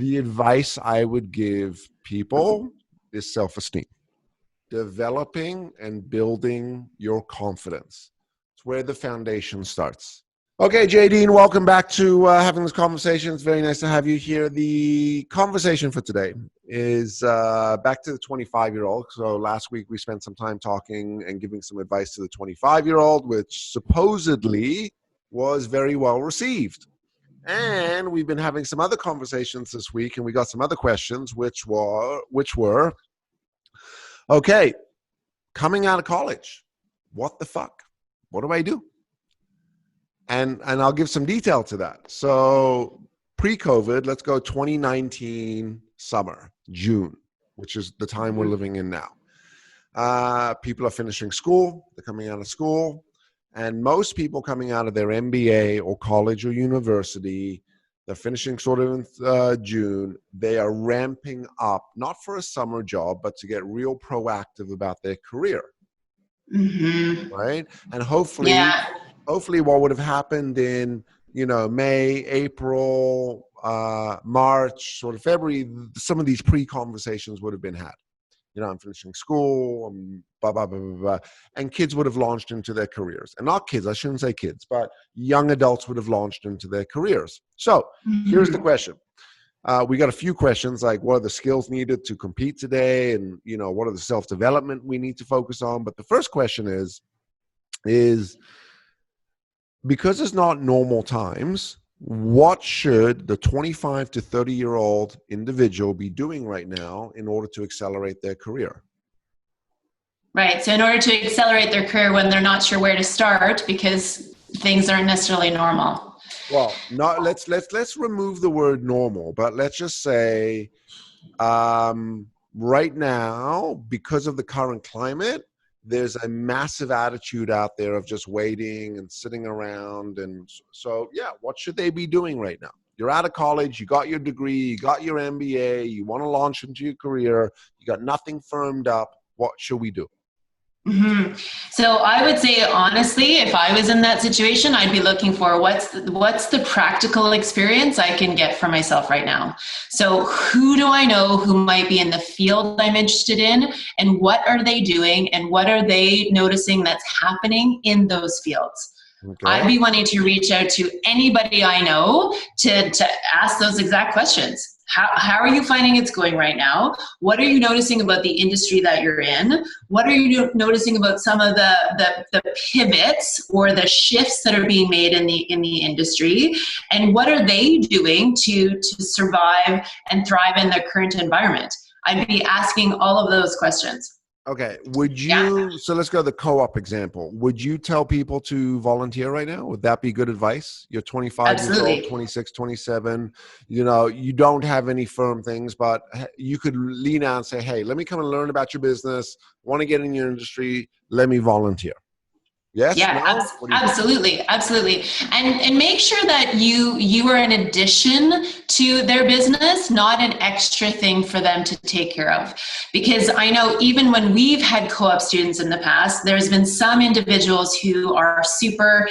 The advice I would give people is self-esteem. Developing and building your confidence. It's where the foundation starts. Okay, JD, welcome back to having this conversation. It's very nice to have you here. The conversation for today is back to the 25-year-old. So last week we spent some time talking and giving some advice to the 25-year-old, which supposedly was very well received. And we've been having some other conversations this week, and we got some other questions, which were, okay, coming out of college, what the fuck? What do I do? And I'll give some detail to that. So pre-COVID, let's go 2019 summer, June, which is the time we're living in now. People are finishing school. They're coming out of school. And most people coming out of their MBA or college or university, they're finishing sort of in June. They are ramping up, not for a summer job, but to get real proactive about their career. Mm-hmm. Right? And hopefully what would have happened in, May, April, March, sort of February, some of these pre-conversations would have been had. I'm finishing school, blah, blah, blah, blah, blah. And kids would have launched into their careers. And not kids, I shouldn't say kids, but young adults would have launched into their careers. So here's the question. We got a few questions like, what are the skills needed to compete today? And, what are the self-development we need to focus on? But the first question is because it's not normal times, what should the 25 to 30-year-old individual be doing right now in order to accelerate their career? Right. So in order to accelerate their career when they're not sure where to start because things aren't necessarily normal. Well, let's remove the word normal, but let's just say right now, because of the current climate, there's a massive attitude out there of just waiting and sitting around. And so, what should they be doing right now? You're out of college, you got your degree, you got your MBA, you want to launch into your career, you got nothing firmed up. What should we do? Mm-hmm. So I would say, honestly, if I was in that situation, I'd be looking for what's the practical experience I can get for myself right now. So who do I know who might be in the field I'm interested in, and what are they doing, and what are they noticing that's happening in those fields? Okay. I'd be wanting to reach out to anybody I know to ask those exact questions. How are you finding it's going right now? What are you noticing about the industry that you're in? What are you noticing about some of the pivots or the shifts that are being made in the industry? And what are they doing to survive and thrive in their current environment? I'd be asking all of those questions. Okay. So let's go to the co-op example. Would you tell people to volunteer right now? Would that be good advice? You're 25 Absolutely. years old, 26, 27, you don't have any firm things, but you could lean out and say, hey, let me come and learn about your business. Want to get in your industry. Let me volunteer. Yes? Yeah, no? Absolutely. And make sure that you are an addition to their business, not an extra thing for them to take care of. Because I know even when we've had co-op students in the past, there's been some individuals who are super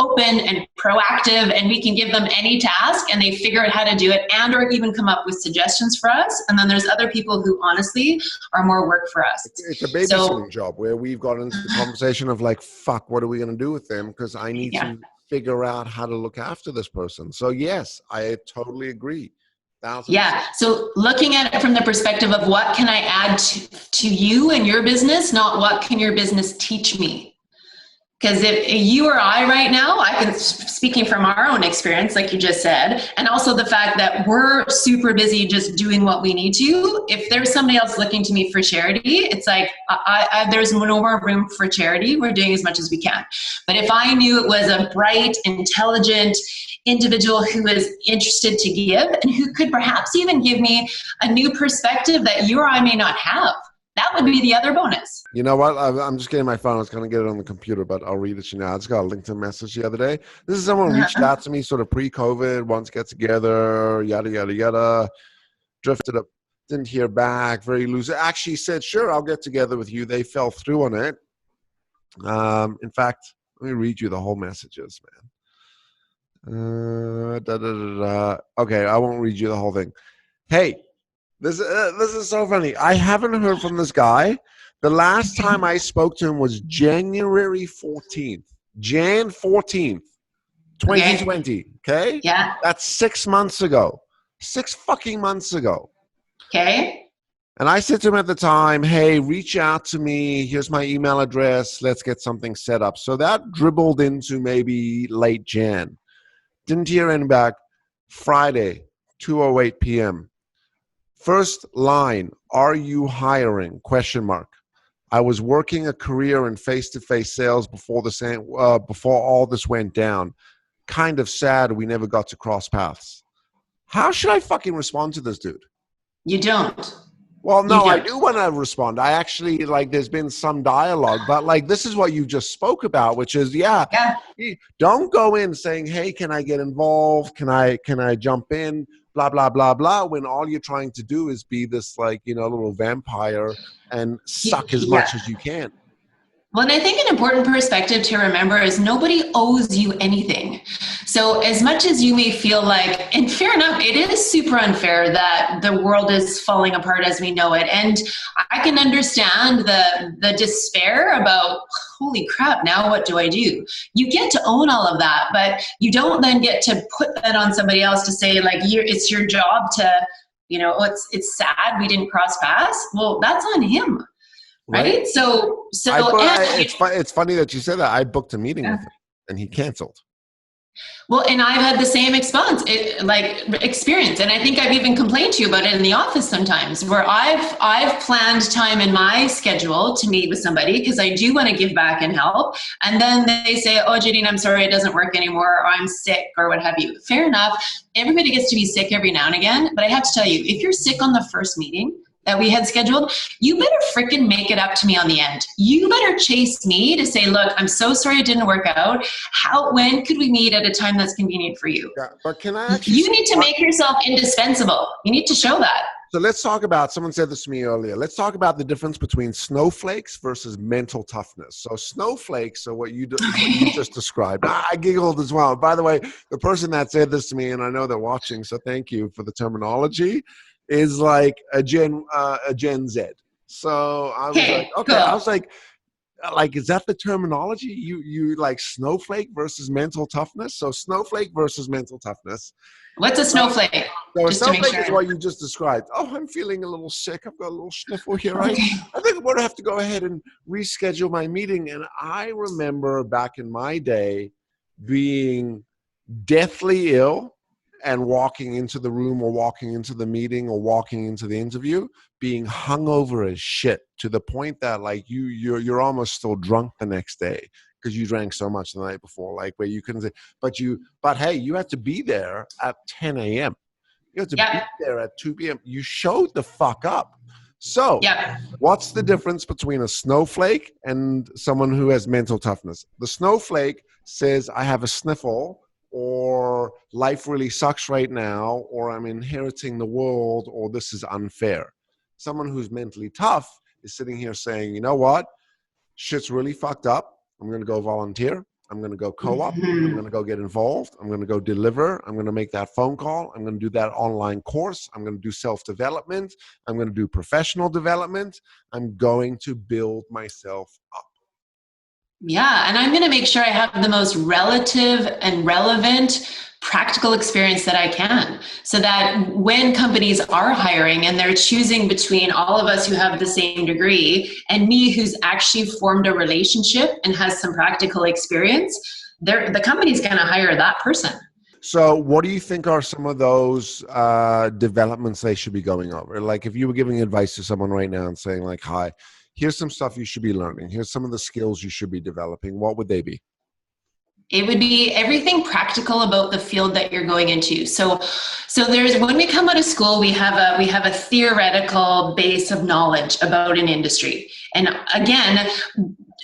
open and proactive, and we can give them any task and they figure out how to do it and or even come up with suggestions for us. And then there's other people who honestly are more work for us. It's a babysitting job where we've got into the conversation of like, fuck, what are we going to do with them? Because I need to figure out how to look after this person. So yes, I totally agree. 1,000%. Yeah. So looking at it from the perspective of what can I add to you and your business, not what can your business teach me? Because if you or I right now, speaking from our own experience, like you just said, and also the fact that we're super busy just doing what we need to, if there's somebody else looking to me for charity, it's like, there's no more room for charity. We're doing as much as we can. But if I knew it was a bright, intelligent individual who is interested to give and who could perhaps even give me a new perspective that you or I may not have, that would be the other bonus. You know what? I'm just getting my phone. I was going to get it on the computer, but I'll read it to you now. I just got a LinkedIn message the other day. This is someone who reached out to me sort of pre-COVID, wants to get together, yada, yada, yada. Drifted up, didn't hear back, very loose. Actually said, sure, I'll get together with you. They fell through on it. In fact, let me read you the whole messages, man. Okay, I won't read you the whole thing. Hey, this is so funny. I haven't heard from this guy. The last time I spoke to him was January 14th. Jan 14th, 2020. Okay? Yeah. That's 6 months ago. 6 fucking months ago. Okay. And I said to him at the time, hey, reach out to me. Here's my email address. Let's get something set up. So that dribbled into maybe late Jan. Didn't hear any back. Friday, 2:08 p.m. First line, are you hiring? Question mark. I was working a career in face-to-face sales before all this went down. Kind of sad we never got to cross paths. How should I fucking respond to this dude? You don't. Well, no, I do want to respond. I actually, like, there's been some dialogue, but like, this is what you just spoke about, which is, don't go in saying, hey, can I get involved? Can I jump in? Blah, blah, blah, blah. When all you're trying to do is be this, like, little vampire and suck as much as you can. Well, and I think an important perspective to remember is nobody owes you anything. So as much as you may feel like, and fair enough, it is super unfair that the world is falling apart as we know it. And I can understand the despair about, holy crap, now what do I do? You get to own all of that, but you don't then get to put that on somebody else to say, like, it's your job to, it's sad we didn't cross paths. Well, that's on him. Right. So it's funny that you said that. I booked a meeting with him and he canceled. Well, and I've had the same experience. And I think I've even complained to you about it in the office sometimes, where I've planned time in my schedule to meet with somebody because I do want to give back and help. And then they say, oh, Janine, I'm sorry, it doesn't work anymore, or I'm sick, or what have you. Fair enough. Everybody gets to be sick every now and again. But I have to tell you, if you're sick on the first meeting that we had scheduled, you better freaking make it up to me on the end. You better chase me to say, look, I'm so sorry it didn't work out. When could we meet at a time that's convenient for you? Yeah, but can I actually... You need to make yourself indispensable. You need to show that. So let's talk about, someone said this to me earlier, let's talk about the difference between snowflakes versus mental toughness. So snowflakes are what you just described. I giggled as well. By the way, the person that said this to me, and I know they're watching, so thank you for the terminology, is like a Gen Z. So I was like, okay, cool. I was like, is that the terminology? You like snowflake versus mental toughness? So snowflake versus mental toughness. What's a snowflake? So a snowflake is what you just described. Oh, I'm feeling a little sick. I've got a little sniffle here. Right? Okay. I think I'm going to have to go ahead and reschedule my meeting. And I remember back in my day being deathly ill and walking into the room or walking into the meeting or walking into the interview, being hungover as shit to the point that like you're almost still drunk the next day because you drank so much the night before, like where you couldn't say, but hey, you had to be there at 10 a.m. You had to be there at 2 p.m. You showed the fuck up. So what's the difference between a snowflake and someone who has mental toughness? The snowflake says, I have a sniffle, or life really sucks right now, or I'm inheriting the world, or this is unfair. Someone who's mentally tough is sitting here saying, you know what? Shit's really fucked up. I'm going to go volunteer. I'm going to go co-op. I'm going to go get involved. I'm going to go deliver. I'm going to make that phone call. I'm going to do that online course. I'm going to do self-development. I'm going to do professional development. I'm going to build myself up. Yeah, and I'm going to make sure I have the most relative and relevant practical experience that I can, so that when companies are hiring and they're choosing between all of us who have the same degree and me who's actually formed a relationship and has some practical experience, the company's going to hire that person. So what do you think are some of those developments they should be going over? Like if you were giving advice to someone right now and saying like, hi, here's some stuff you should be learning. Here's some of the skills you should be developing. What would they be? It would be everything practical about the field that you're going into. So there's, when we come out of school, we have a theoretical base of knowledge about an industry. And again,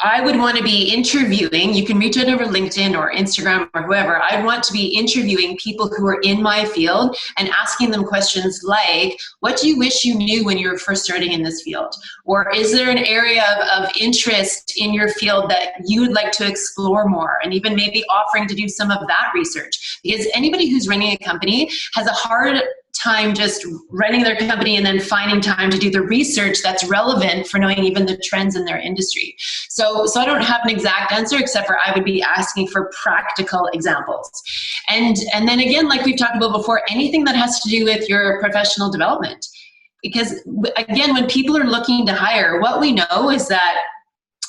I would want to be interviewing, you can reach out over LinkedIn or Instagram or whoever. I'd want to be interviewing people who are in my field and asking them questions like, what do you wish you knew when you were first starting in this field? Or is there an area of interest in your field that you would like to explore more? And even maybe offering to do some of that research. Because anybody who's running a company has a hard time just running their company and then finding time to do the research that's relevant for knowing even the trends in their industry. So I don't have an exact answer, except for I would be asking for practical examples. And then again, like we've talked about before, anything that has to do with your professional development. Because again, when people are looking to hire, what we know is that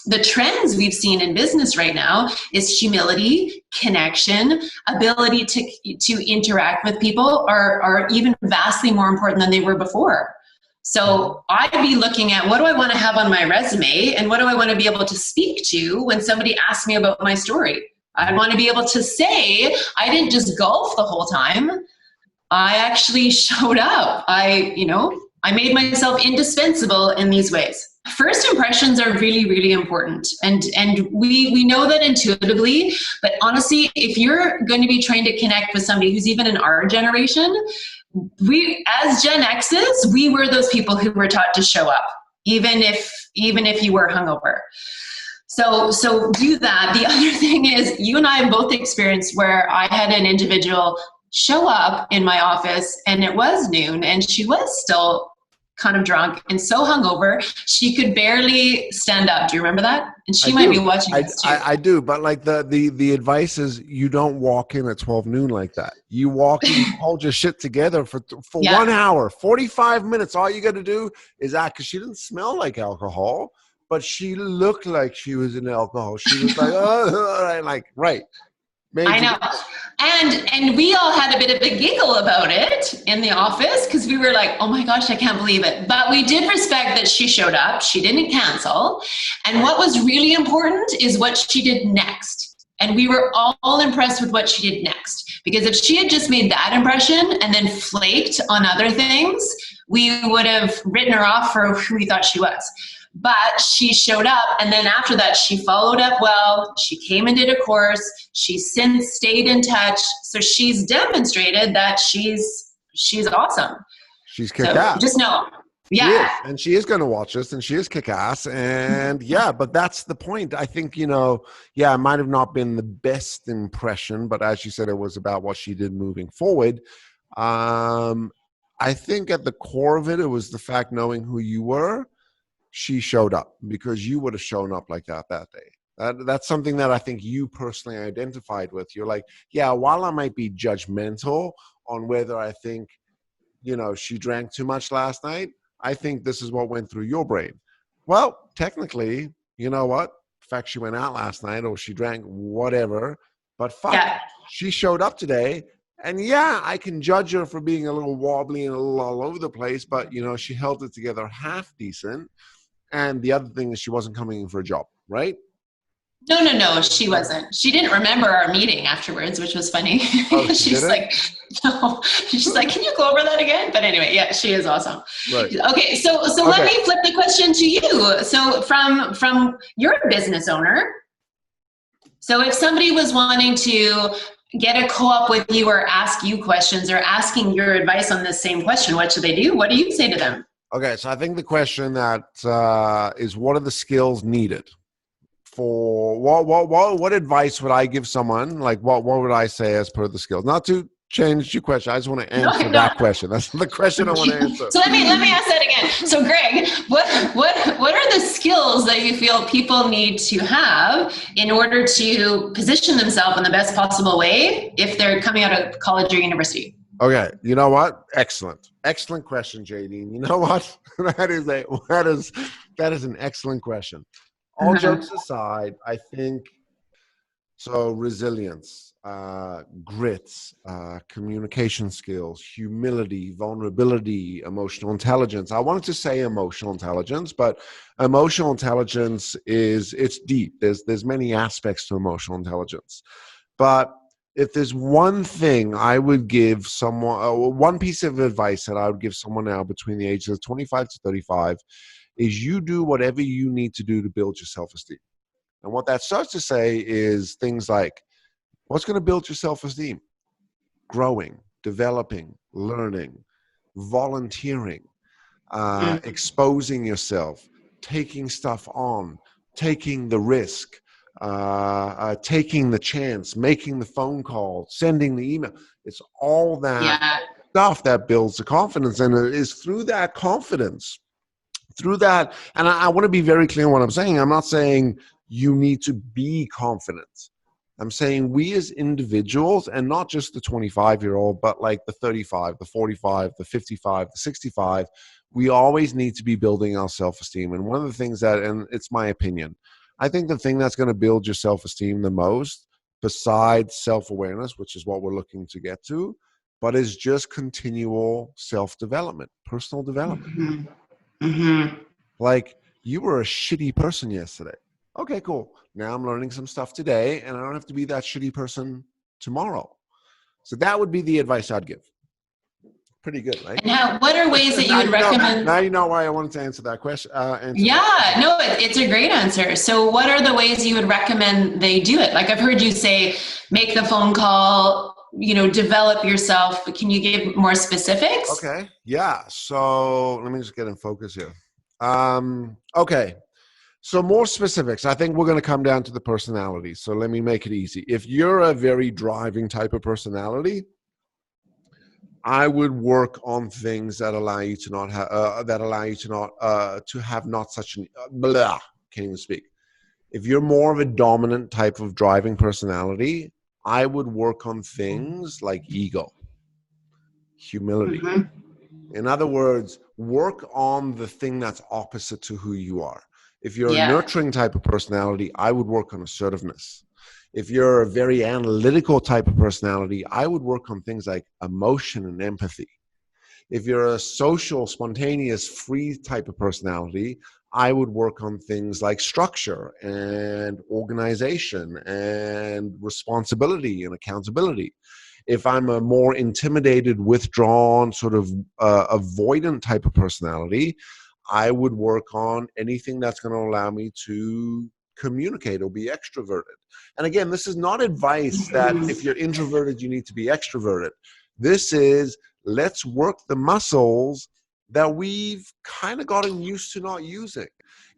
the trends we've seen in business right now is humility, connection, ability to interact with people are even vastly more important than they were before. So I'd be looking at, what do I want to have on my resume, and what do I want to be able to speak to when somebody asks me about my story? I want to be able to say, I didn't just golf the whole time. I actually showed up. I made myself indispensable in these ways. First impressions are really, really important. And we know that intuitively, but honestly, if you're going to be trying to connect with somebody who's even in our generation, we, as Gen X's, we were those people who were taught to show up, even if you were hungover. So do that. The other thing is, you and I have both experienced where I had an individual show up in my office and it was noon and she was still kind of drunk and so hungover she could barely stand up. Do you remember that? And she might be watching this too. I do, but like the advice is, you don't walk in at 12 noon like that. You walk in, you hold your shit together for 1 hour, 45 minutes. All you got to do is act, because she didn't smell like alcohol, but she looked like she was in alcohol. She was like, oh, like, right. Maybe. I know. And we all had a bit of a giggle about it in the office, because we were like, oh my gosh, I can't believe it. But we did respect that she showed up. She didn't cancel. And what was really important is what she did next. And we were all impressed with what she did next. Because if she had just made that impression and then flaked on other things, we would have written her off for who we thought she was. But she showed up, and then after that, she followed up well. She came and did a course. She's since stayed in touch. So she's demonstrated that she's awesome. She's kick-ass. So just know. Yeah. She is, and she is going to watch this, and she is kick-ass. And yeah, but that's the point. I think, it might have not been the best impression, but as you said, it was about what she did moving forward. I think at the core of it was the fact, knowing who you were. She showed up, because you would have shown up like that day. That's something that I think you personally identified with. You're like, yeah, while I might be judgmental on whether I think, she drank too much last night, I think this is what went through your brain. Well, technically, you know what? The fact she went out last night, or she drank whatever, but she showed up today. And yeah, I can judge her for being a little wobbly and a little all over the place, but she held it together half decent. And the other thing is, she wasn't coming in for a job, right? No, she wasn't. She didn't remember our meeting afterwards, which was funny. Oh, she's like, no. She's like, can you go over that again? But anyway, yeah, she is awesome. Right. Okay, so let me flip the question to you. So from your business owner, so if somebody was wanting to get a co-op with you or ask you questions or asking your advice on this same question, what should they do? What do you say to them? Okay, so I think the question that is, what are the skills needed for what advice would I give someone? Like, what would I say as per the skills? Not to change your question. I just want to answer that question. That's the question I want to answer. So let me ask that again. So Greg, what are the skills that you feel people need to have in order to position themselves in the best possible way if they're coming out of college or university? Okay, you know what? Excellent question, JD. And you know what? that is an excellent question. All jokes aside, I think so. Resilience, grit, communication skills, humility, vulnerability, emotional intelligence. I wanted to say emotional intelligence, but emotional intelligence it's deep. There's many aspects to emotional intelligence, but if there's one thing I would give someone, one piece of advice that I would give someone now between the ages of 25 to 35, is you do whatever you need to do to build your self-esteem. And what that starts to say is things like, what's going to build your self-esteem? Growing, developing, learning, volunteering, exposing yourself, taking stuff on, taking the risk, taking the chance, making the phone call, sending the email. It's all that. Yeah. stuff that builds the confidence. And it is through that confidence, through that. And I want to be very clear on what I'm saying. I'm not saying you need to be confident. I'm saying we as individuals, and not just the 25-year-old, but like the 35, the 45, the 55, the 65, we always need to be building our self-esteem. And one of the things that, and it's my opinion, I think the thing that's going to build your self-esteem the most, besides self-awareness, which is what we're looking to get to, but is just continual self-development, personal development. Mm-hmm. Mm-hmm. Like, you were a shitty person yesterday. Okay, cool. Now I'm learning some stuff today, and I don't have to be that shitty person tomorrow. So that would be the advice I'd give. Pretty good, right? And what are ways that you would recommend? Now you know why I wanted to answer that question. It's a great answer. So what are the ways you would recommend they do it? Like, I've heard you say, make the phone call, develop yourself, but can you give more specifics? Okay. Yeah. So let me just get in focus here. Okay. So more specifics. I think we're going to come down to the personality. So let me make it easy. If you're a very driving type of personality, I would work on things that allow you to not have, to have not such an, can't even speak. If you're more of a dominant type of driving personality, I would work on things like ego, humility. Mm-hmm. In other words, work on the thing that's opposite to who you are. If you're a nurturing type of personality, I would work on assertiveness. If you're a very analytical type of personality, I would work on things like emotion and empathy. If you're a social, spontaneous, free type of personality, I would work on things like structure and organization and responsibility and accountability. If I'm a more intimidated, withdrawn, sort of avoidant type of personality, I would work on anything that's going to allow me to communicate or be extroverted. And again, this is not advice that if you're introverted, you need to be extroverted. This is, let's work the muscles that we've kind of gotten used to not using.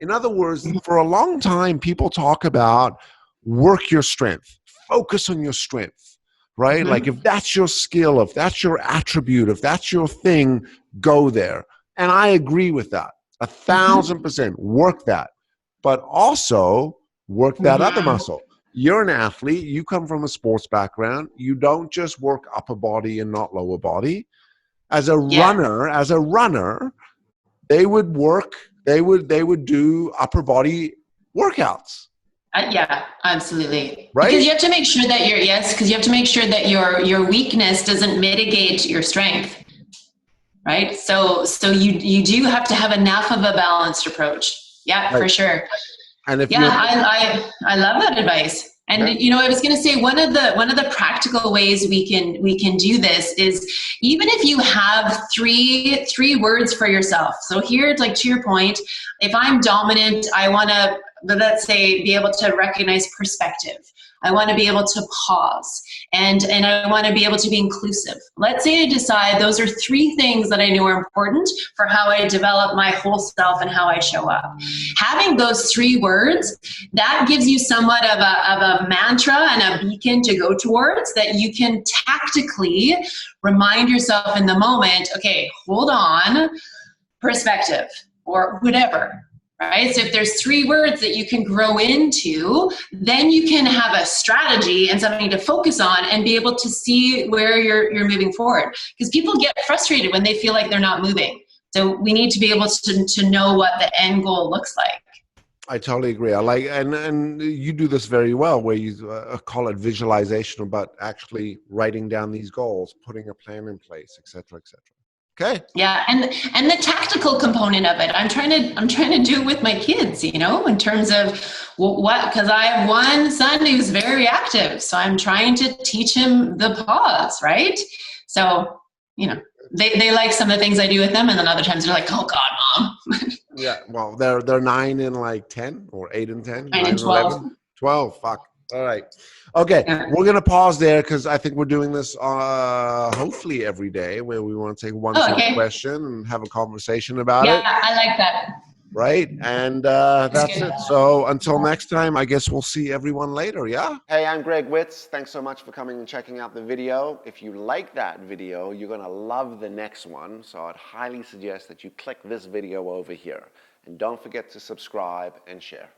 In other words, for a long time, people talk about work your strength, focus on your strength, right? Like, if that's your skill, if that's your attribute, if that's your thing, go there. And I agree with that. 1,000% work that, but also work that other muscle. You're an athlete. You come from a sports background. You don't just work upper body and not lower body. As a runner, they would do upper body workouts. Yeah, absolutely. Right? Because you have to make sure that your weakness doesn't mitigate your strength. Right. So you do have to have enough of a balanced approach. Yeah, right. For sure. And if I love that advice. And I was going to say one of the practical ways we can do this is, even if you have three words for yourself. So here, like, to your point, if I'm dominant, I want to, let's say, be able to recognize perspective. I want to be able to pause, and I want to be able to be inclusive. Let's say I decide those are 3 things that I know are important for how I develop my whole self and how I show up. Having those 3 words, that gives you somewhat of a mantra and a beacon to go towards, that you can tactically remind yourself in the moment, okay, hold on, perspective, or whatever. Right? So if there's 3 words that you can grow into, then you can have a strategy and something to focus on and be able to see where you're moving forward. Because people get frustrated when they feel like they're not moving. So we need to be able to know what the end goal looks like. I totally agree. I like, and you do this very well, where you call it visualization, but actually writing down these goals, putting a plan in place, et cetera, et cetera. Okay. Yeah, and the tactical component of it, I'm trying to do it with my kids, in terms of because I have one son who's very active, so I'm trying to teach him the pause, right? So, they like some of the things I do with them, and then other times they're like, "Oh God, Mom." Yeah, well, they're 9 and like 10, or 8 and 10, 9 and 12. 11, 12. Fuck. All right. Okay, we're going to pause there because I think we're doing this hopefully every day, where we want to take one question and have a conversation about it. Yeah, I like that. right? And that's it. So until next time, I guess we'll see everyone later, yeah? Hey, I'm Greg Witz. Thanks so much for coming and checking out the video. If you like that video, you're gonna love the next one. So I'd highly suggest that you click this video over here. And don't forget to subscribe and share.